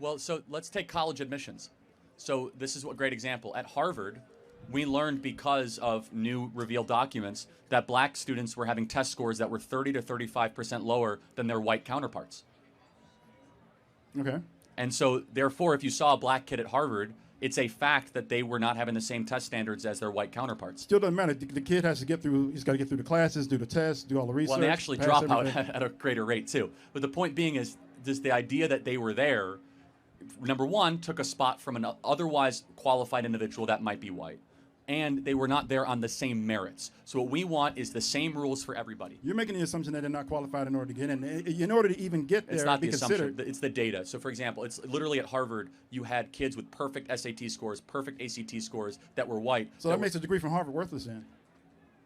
Well, so let's take college admissions. So this is a great example. At Harvard, we learned because of new revealed documents that black students were having test scores that were 30 to 35% lower than their white counterparts. Okay. And so, therefore, if you saw a black kid at Harvard, it's a fact that they were not having the same test standards as their white counterparts. Still doesn't matter. The kid has to get through. He's got to get through the classes, do the tests, do all the research. Well, they actually pass drop everything. out at a greater rate too. But the point being is, just the idea that they were there. Number one, took a spot from an otherwise qualified individual that might be white. And they were not there on the same merits. So what we want is the same rules for everybody. You're making the assumption that they're not qualified in order to get in. In order to even get there, It's not be the considered. assumption. It's the data. So, for example, it's literally at Harvard, you had kids with perfect SAT scores, perfect ACT scores that were white. So that makes a degree from Harvard worthless then.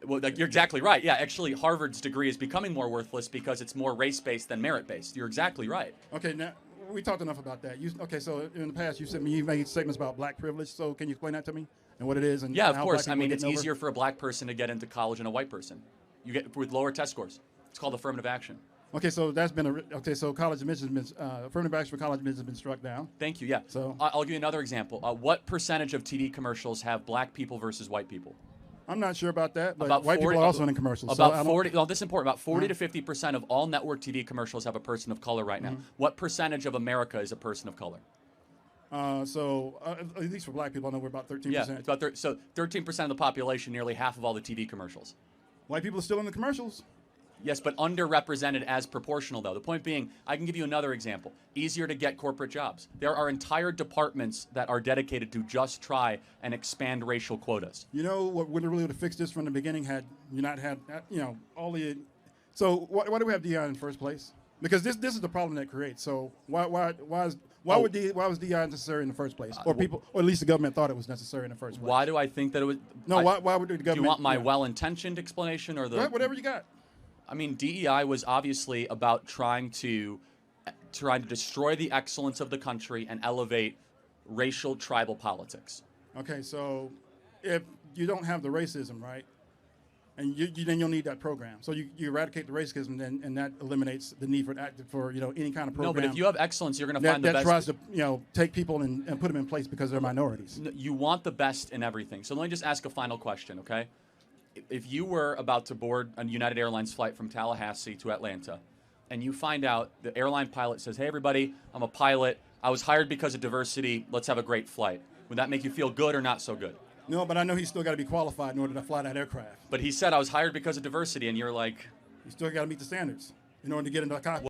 Well, like, you're exactly right. Yeah, actually, Harvard's degree is becoming more worthless because it's more race-based than merit-based. You're exactly right. Okay, now we talked enough about that. Okay, so in the past you made statements about black privilege. So can you explain that to me and what it is? And Yeah, of how course. black I mean, people are it's getting over? easier for a black person to get into college than a white person. You get with lower test scores. It's called affirmative action. Okay, so that's been so college admissions has been affirmative action for college admissions has been struck down. Thank you. Yeah. So I'll give you another example. What percentage of TV commercials have black people versus white people? I'm not sure about that, but About white 40 people are also in commercials. About so 40. Well, this is important. About 40 to 50% of all network TV commercials have a person of color right now. What percentage of America is a person of color? At least for black people, I know we're about 13%. Yeah, it's about so 13% of the population, nearly half of all the TV commercials. White people are still in the commercials. Yes, but underrepresented as proportional, though. The point being, I can give you another example. Easier to get corporate jobs. There are entire departments that are dedicated to just try and expand racial quotas. You know what would really would have fixed this from the beginning had you not had all the. So why do we have DI in the first place? Because this is the problem that creates. So why was DI necessary in the first place? Or people, or at least the government thought it was necessary in the first place. Why do I think that it was? No, why would the government? Do you want my well-intentioned explanation or the? Whatever you got. I mean, DEI was obviously about trying to destroy the excellence of the country and elevate racial tribal politics. Okay, so if you don't have the racism, right, and then you'll need that program. So you eradicate the racism, and that eliminates the need for any kind of program. No, but if you have excellence, you're going to find the that best. tries to take people and put them in place because they're minorities. You want the best in everything. So let me just ask a final question, okay? If you were about to board a United Airlines flight from Tallahassee to Atlanta, and you find out the airline pilot says, "Hey, everybody, I'm a pilot. I was hired because of diversity. Let's have a great flight." Would that make you feel good or not so good? No, but I know he's still got to be qualified in order to fly that aircraft. But he said, "I was hired because of diversity," and you're like, You still got to meet the standards in order to get into the cockpit.